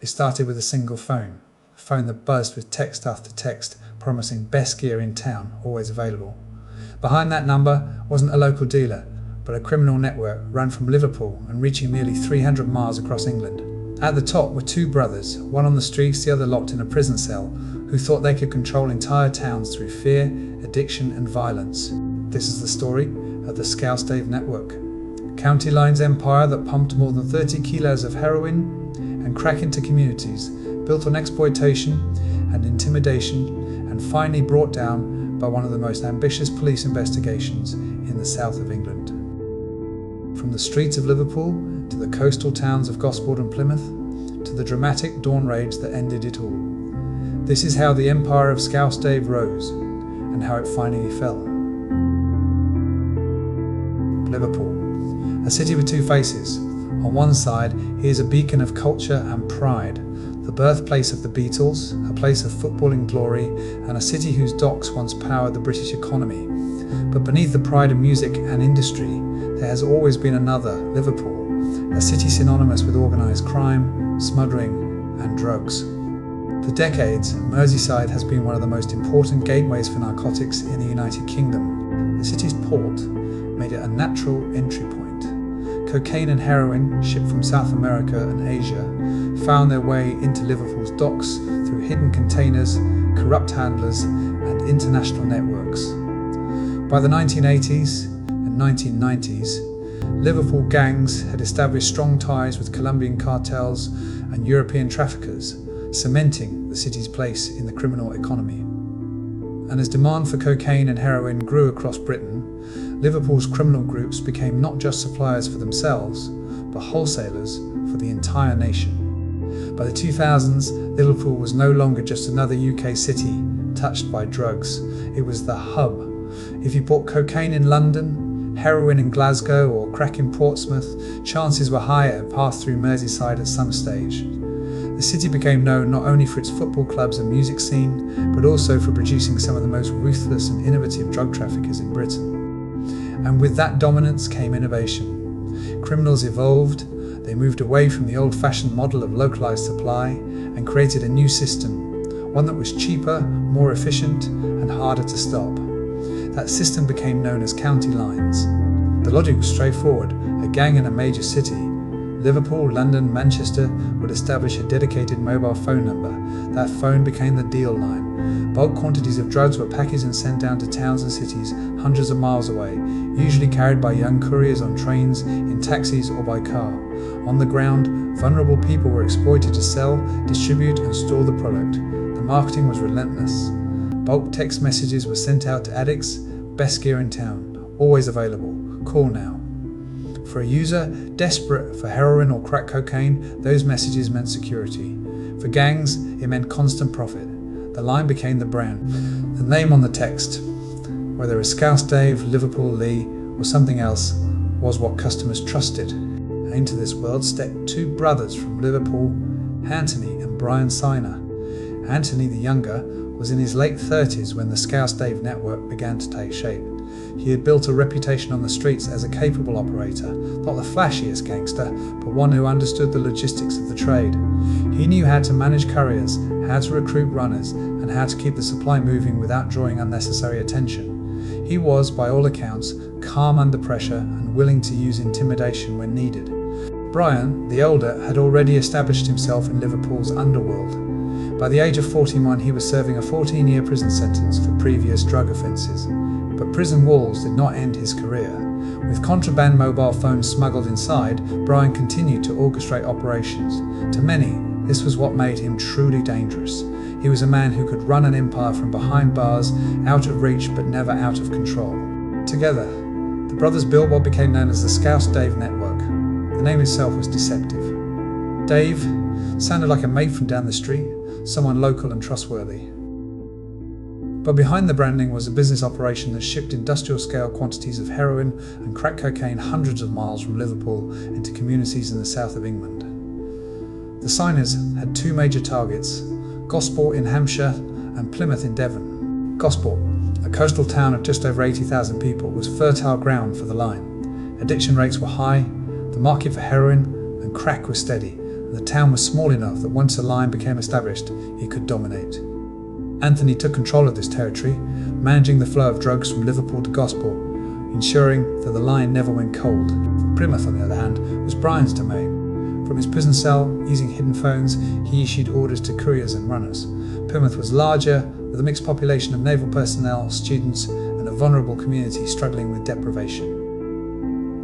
It started with a single phone, a phone that buzzed with text after text, promising best gear in town, always available. Behind that number wasn't a local dealer, but a criminal network run from Liverpool and reaching nearly 300 miles across England. At the top were two brothers, one on the streets, the other locked in a prison cell, who thought they could control entire towns through fear, addiction and violence. This is the story of the Scouse Dave network. County Line's empire that pumped more than 30 kilos of heroin and crack into communities, built on exploitation and intimidation, and finally brought down by one of the most ambitious police investigations in the south of England. From the streets of Liverpool to the coastal towns of Gosport and Plymouth, to the dramatic dawn raids that ended it all. This is how the empire of Scouse Dave rose, and how it finally fell. Liverpool, a city with two faces. On one side, he is a beacon of culture and pride, the birthplace of the Beatles, a place of footballing glory, and a city whose docks once powered the British economy. But beneath the pride of music and industry, there has always been another, Liverpool, a city synonymous with organised crime, smuggling and drugs. For decades, Merseyside has been one of the most important gateways for narcotics in the United Kingdom. The city's port made it a natural entry point. Cocaine and heroin, shipped from South America and Asia, found their way into Liverpool's docks through hidden containers, corrupt handlers and international networks. By the 1980s and 1990s, Liverpool gangs had established strong ties with Colombian cartels and European traffickers, cementing the city's place in the criminal economy. And as demand for cocaine and heroin grew across Britain, Liverpool's criminal groups became not just suppliers for themselves, but wholesalers for the entire nation. By the 2000s, Liverpool was no longer just another UK city touched by drugs. It was the hub. If you bought cocaine in London, heroin in Glasgow or crack in Portsmouth, chances were high it had passed through Merseyside at some stage. The city became known not only for its football clubs and music scene, but also for producing some of the most ruthless and innovative drug traffickers in Britain. And with that dominance came innovation. Criminals evolved, they moved away from the old-fashioned model of localised supply and created a new system, one that was cheaper, more efficient and harder to stop. That system became known as county lines. The logic was straightforward. A gang in a major city, Liverpool, London, Manchester, would establish a dedicated mobile phone number. That phone became the deal line. Bulk quantities of drugs were packaged and sent down to towns and cities hundreds of miles away, usually carried by young couriers on trains, in taxis or by car. On the ground, vulnerable people were exploited to sell, distribute and store the product. The marketing was relentless. Bulk text messages were sent out to addicts, best gear in town, always available, call now. For a user desperate for heroin or crack cocaine, those messages meant security. For gangs, it meant constant profit. The line became the brand. The name on the text, whether it's Scouse Dave, Liverpool Lee or something else, was what customers trusted. And into this world stepped two brothers from Liverpool, Anthony and Brian Siner. Anthony, the younger, was in his late 30s when the Scouse Dave network began to take shape. He had built a reputation on the streets as a capable operator, not the flashiest gangster, but one who understood the logistics of the trade. He knew how to manage couriers, how to recruit runners, and how to keep the supply moving without drawing unnecessary attention. He was, by all accounts, calm under pressure and willing to use intimidation when needed. Brian, the older, had already established himself in Liverpool's underworld. By the age of 41, he was serving a 14-year prison sentence for previous drug offences. But prison walls did not end his career. With contraband mobile phones smuggled inside, Brian continued to orchestrate operations. To many, this was what made him truly dangerous. He was a man who could run an empire from behind bars, out of reach but never out of control. Together, the brothers built what became known as the Scouse Dave network. The name itself was deceptive. Dave sounded like a mate from down the street, someone local and trustworthy. But behind the branding was a business operation that shipped industrial-scale quantities of heroin and crack cocaine hundreds of miles from Liverpool into communities in the south of England. The signers had two major targets, Gosport in Hampshire and Plymouth in Devon. Gosport, a coastal town of just over 80,000 people, was fertile ground for the line. Addiction rates were high, the market for heroin and crack was steady, and the town was small enough that once a line became established, he could dominate. Anthony took control of this territory, managing the flow of drugs from Liverpool to Gosport, ensuring that the line never went cold. Plymouth, on the other hand, was Brian's domain. From his prison cell, using hidden phones, he issued orders to couriers and runners. Plymouth was larger, with a mixed population of naval personnel, students, and a vulnerable community struggling with deprivation.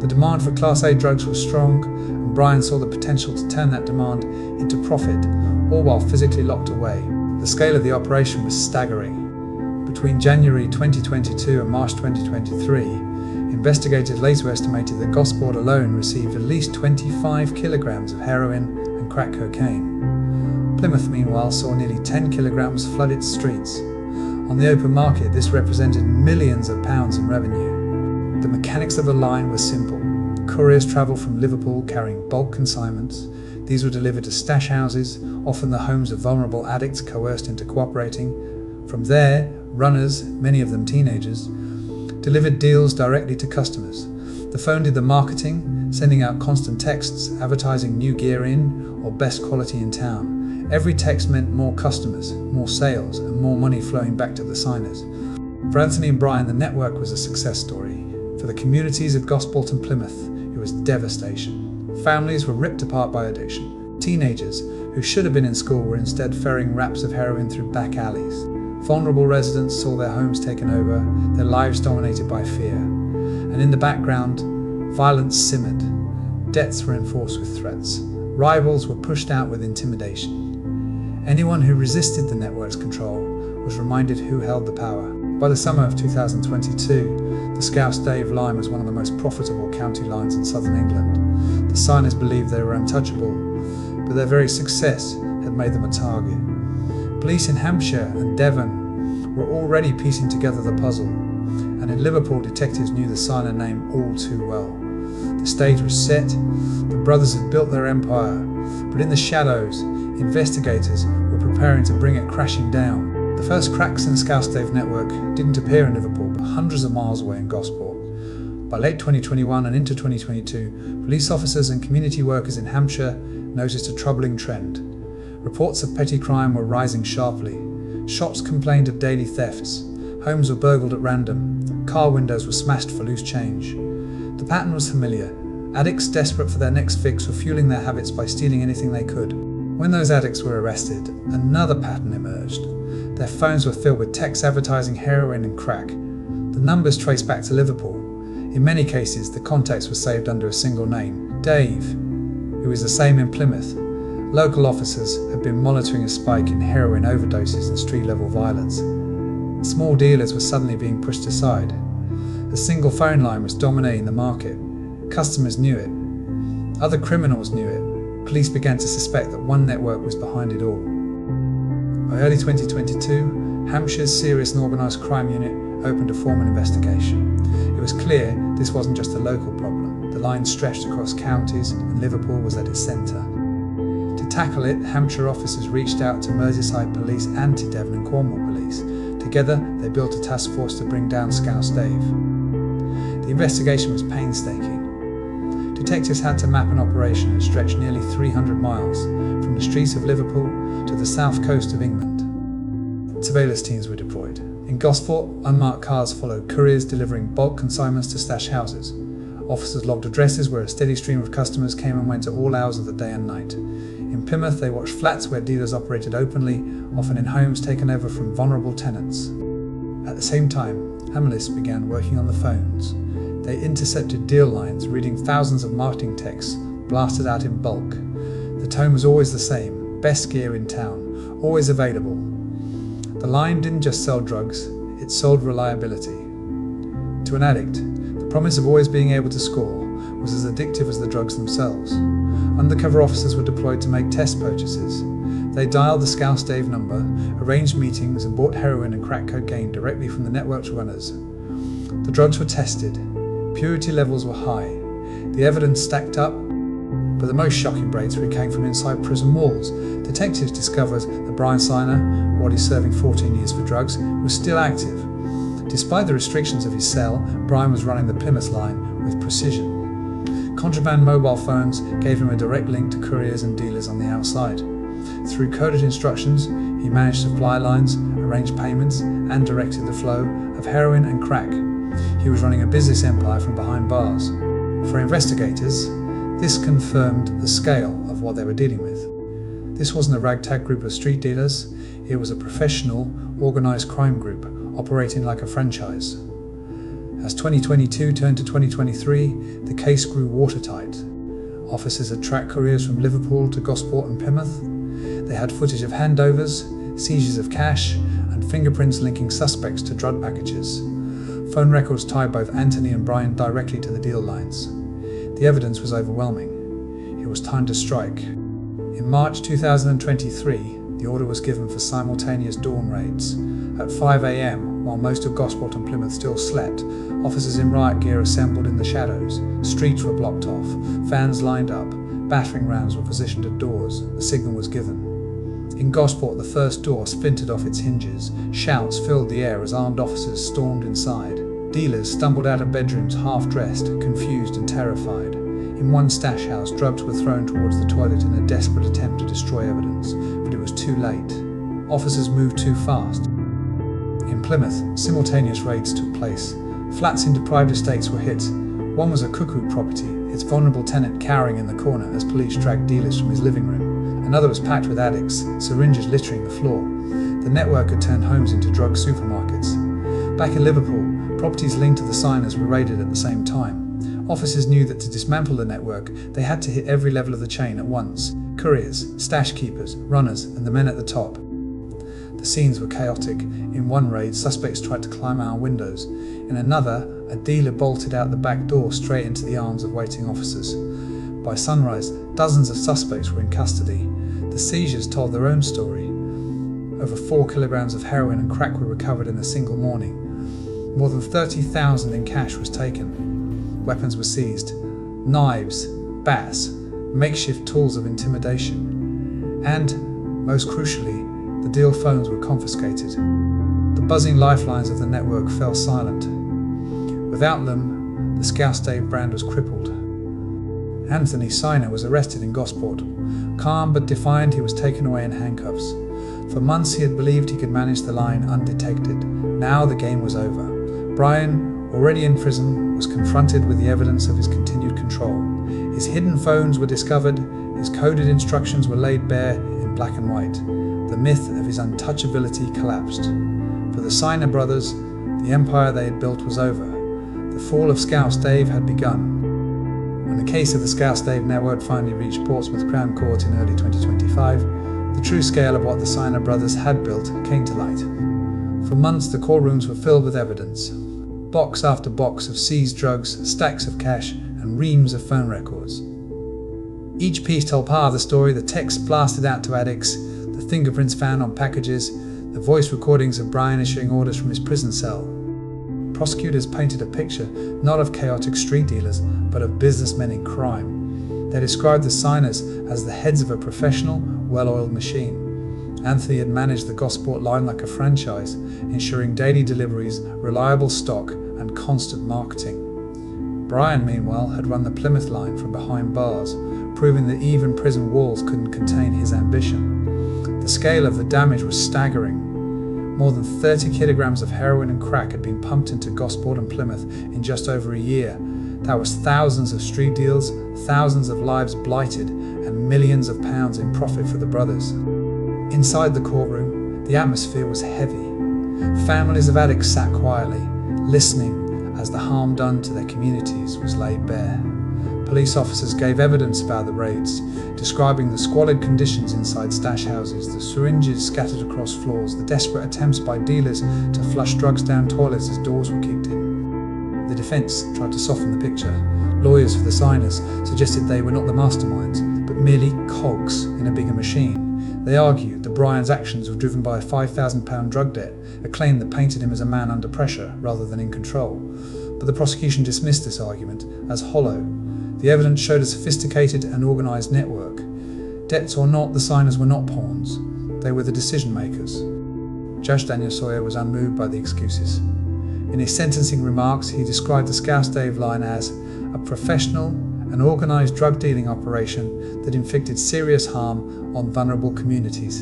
The demand for Class A drugs was strong, and Brian saw the potential to turn that demand into profit, all while physically locked away. The scale of the operation was staggering. Between January 2022 and March 2023, investigators later estimated that Gosport alone received at least 25 kilograms of heroin and crack cocaine. Plymouth, meanwhile, saw nearly 10 kilograms flood its streets. On the open market, this represented millions of pounds in revenue. The mechanics of the line were simple. Couriers travelled from Liverpool carrying bulk consignments. These were delivered to stash houses, often the homes of vulnerable addicts coerced into cooperating. From there, runners, many of them teenagers, delivered deals directly to customers. The phone did the marketing, sending out constant texts, advertising new gear in or best quality in town. Every text meant more customers, more sales, and more money flowing back to the signers. For Anthony and Brian, the network was a success story. For the communities of Gosport and Plymouth, it was devastation. Families were ripped apart by addiction. Teenagers who should have been in school were instead ferrying wraps of heroin through back alleys. Vulnerable residents saw their homes taken over, their lives dominated by fear. And in the background, violence simmered. Deaths were enforced with threats. Rivals were pushed out with intimidation. Anyone who resisted the network's control was reminded who held the power. By the summer of 2022, the Scouse Dave line was one of the most profitable county lines in southern England. The signers believed they were untouchable, but their very success had made them a target. Police in Hampshire and Devon were already piecing together the puzzle, and in Liverpool detectives knew the signer name all too well. The stage was set, the brothers had built their empire, but in the shadows, investigators were preparing to bring it crashing down. The first cracks in the Scouse Dave network didn't appear in Liverpool, but hundreds of miles away in Gosport. By late 2021 and into 2022, police officers and community workers in Hampshire noticed a troubling trend. Reports of petty crime were rising sharply. Shops complained of daily thefts. Homes were burgled at random. Car windows were smashed for loose change. The pattern was familiar. Addicts desperate for their next fix were fueling their habits by stealing anything they could. When those addicts were arrested, another pattern emerged. Their phones were filled with texts advertising heroin and crack. The numbers traced back to Liverpool. In many cases, the contacts were saved under a single name, Dave, who was the same in Plymouth. Local officers had been monitoring a spike in heroin overdoses and street-level violence. Small dealers were suddenly being pushed aside. A single phone line was dominating the market. Customers knew it. Other criminals knew it. Police began to suspect that one network was behind it all. By early 2022, Hampshire's Serious and Organised Crime Unit opened a formal investigation. It was clear this wasn't just a local problem. The line stretched across counties and Liverpool was at its centre. To tackle it, Hampshire officers reached out to Merseyside Police and to Devon and Cornwall Police. Together, they built a task force to bring down Scouse Dave. The investigation was painstaking. Detectives had to map an operation that stretched nearly 300 miles, from the streets of Liverpool to the south coast of England. Surveillance teams were deployed. In Gosport, unmarked cars followed couriers delivering bulk consignments to stash houses. Officers logged addresses where a steady stream of customers came and went at all hours of the day and night. In Plymouth, they watched flats where dealers operated openly, often in homes taken over from vulnerable tenants. At the same time, analysts began working on the phones. They intercepted deal lines, reading thousands of marketing texts blasted out in bulk. The tone was always the same: best gear in town, always available. The line didn't just sell drugs, it sold reliability. To an addict, the promise of always being able to score was as addictive as the drugs themselves. Undercover officers were deployed to make test purchases. They dialed the Scouse Dave number, arranged meetings, and bought heroin and crack cocaine directly from the network's runners. The drugs were tested. Purity levels were high. The evidence stacked up, but the most shocking breakthrough came from inside prison walls. Detectives discovered that Brian Signer, while he's serving 14 years for drugs, was still active. Despite the restrictions of his cell, Brian was running the Plymouth line with precision. Contraband mobile phones gave him a direct link to couriers and dealers on the outside. Through coded instructions, he managed supply lines, arranged payments, and directed the flow of heroin and crack. He was running a business empire from behind bars. For investigators, this confirmed the scale of what they were dealing with. This wasn't a ragtag group of street dealers, it was a professional, organised crime group operating like a franchise. As 2022 turned to 2023, the case grew watertight. Officers had tracked couriers from Liverpool to Gosport and Plymouth. They had footage of handovers, seizures of cash, and fingerprints linking suspects to drug packages. Phone records tied both Anthony and Brian directly to the deal lines. The evidence was overwhelming. It was time to strike. In March 2023, the order was given for simultaneous dawn raids. At 5 a.m, while most of Gosport and Plymouth still slept, officers in riot gear assembled in the shadows. Streets were blocked off, vans lined up, battering rams were positioned at doors. The signal was given. In Gosport, the first door splintered off its hinges. Shouts filled the air as armed officers stormed inside. Dealers stumbled out of bedrooms half-dressed, confused and terrified. In one stash house, drugs were thrown towards the toilet in a desperate attempt to destroy evidence, but it was too late. Officers moved too fast. In Plymouth, simultaneous raids took place. Flats in deprived estates were hit. One was a cuckoo property, its vulnerable tenant cowering in the corner as police dragged dealers from his living room. Another was packed with addicts, syringes littering the floor. The network had turned homes into drug supermarkets. Back in Liverpool, properties linked to the signers were raided at the same time. Officers knew that to dismantle the network, they had to hit every level of the chain at once. Couriers, stash keepers, runners, and the men at the top. The scenes were chaotic. In one raid, suspects tried to climb out windows. In another, a dealer bolted out the back door straight into the arms of waiting officers. By sunrise, dozens of suspects were in custody. The seizures told their own story. Over 4 kilograms of heroin and crack were recovered in a single morning. More than 30,000 in cash was taken. Weapons were seized. Knives, bats, makeshift tools of intimidation. And, most crucially, the deal phones were confiscated. The buzzing lifelines of the network fell silent. Without them, the Scouse Dave brand was crippled. Anthony Siner was arrested in Gosport. Calm but defiant, he was taken away in handcuffs. For months he had believed he could manage the line undetected. Now the game was over. Brian, already in prison, was confronted with the evidence of his continued control. His hidden phones were discovered, his coded instructions were laid bare in black and white. The myth of his untouchability collapsed. For the Siner brothers, the empire they had built was over. The fall of Scouse Dave had begun. When the case of the Scouse Dave network finally reached Portsmouth Crown Court in early 2025, the true scale of what the Siner brothers had built came to light. For months the courtrooms were filled with evidence. Box after box of seized drugs, stacks of cash, and reams of phone records. Each piece told part of the story: the text blasted out to addicts, the fingerprints found on packages, the voice recordings of Brian issuing orders from his prison cell. Prosecutors painted a picture not of chaotic street dealers, but of businessmen in crime. They described the Siners as the heads of a professional, well-oiled machine. Anthony had managed the Gosport line like a franchise, ensuring daily deliveries, reliable stock, and constant marketing. Brian, meanwhile, had run the Plymouth line from behind bars, proving that even prison walls couldn't contain his ambition. The scale of the damage was staggering. More than 30 kilograms of heroin and crack had been pumped into Gosport and Plymouth in just over a year. That was thousands of street deals, thousands of lives blighted, and millions of pounds in profit for the brothers. Inside the courtroom, the atmosphere was heavy. Families of addicts sat quietly, listening as the harm done to their communities was laid bare. Police officers gave evidence about the raids, describing the squalid conditions inside stash houses, the syringes scattered across floors, the desperate attempts by dealers to flush drugs down toilets as doors were kicked in. The defence tried to soften the picture. Lawyers for the Siners suggested they were not the masterminds, but merely cogs in a bigger machine. They argued that Brian's actions were driven by a £5,000 drug debt, a claim that painted him as a man under pressure rather than in control. But the prosecution dismissed this argument as hollow. The evidence showed a sophisticated and organised network. Debts or not, the Siners were not pawns. They were the decision makers. Judge Daniel Sawyer was unmoved by the excuses. In his sentencing remarks, he described the Scouse Dave line as a professional an organised drug dealing operation that inflicted serious harm on vulnerable communities.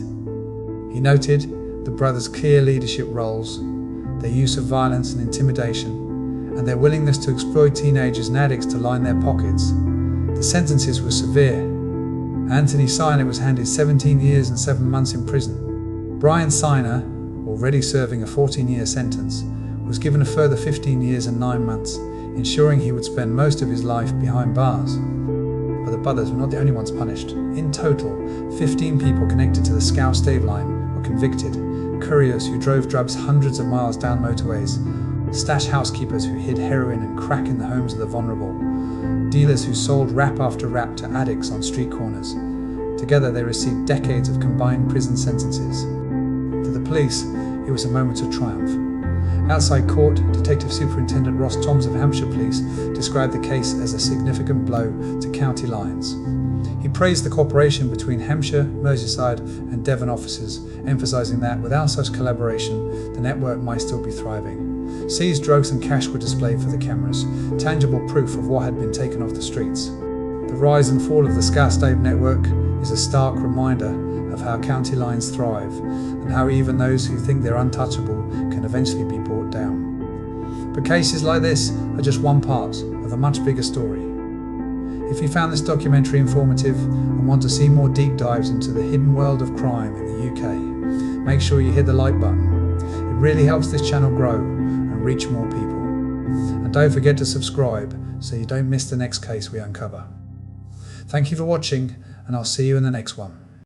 He noted the brothers' clear leadership roles, their use of violence and intimidation, and their willingness to exploit teenagers and addicts to line their pockets. The sentences were severe. Anthony Siner was handed 17 years and 7 months in prison. Brian Siner, already serving a 14-year sentence, was given a further 15 years and 9 months, ensuring he would spend most of his life behind bars. But the brothers were not the only ones punished. In total, 15 people connected to the Scouse Dave line were convicted. Couriers who drove drugs hundreds of miles down motorways, stash housekeepers who hid heroin and crack in the homes of the vulnerable, dealers who sold rap after rap to addicts on street corners. Together they received decades of combined prison sentences. To the police, it was a moment of triumph. Outside court, Detective Superintendent Ross Toms of Hampshire Police described the case as a significant blow to county lines. He praised the cooperation between Hampshire, Merseyside and Devon officers, emphasising that without such collaboration, the network might still be thriving. Seized drugs and cash were displayed for the cameras, tangible proof of what had been taken off the streets. The rise and fall of the Scouse Dave network is a stark reminder of how county lines thrive, and how even those who think they're untouchable can eventually be brought down. But cases like this are just one part of a much bigger story. If you found this documentary informative and want to see more deep dives into the hidden world of crime in the UK, make sure you hit the like button. It really helps this channel grow and reach more people. And don't forget to subscribe so you don't miss the next case we uncover. Thank you for watching, and I'll see you in the next one.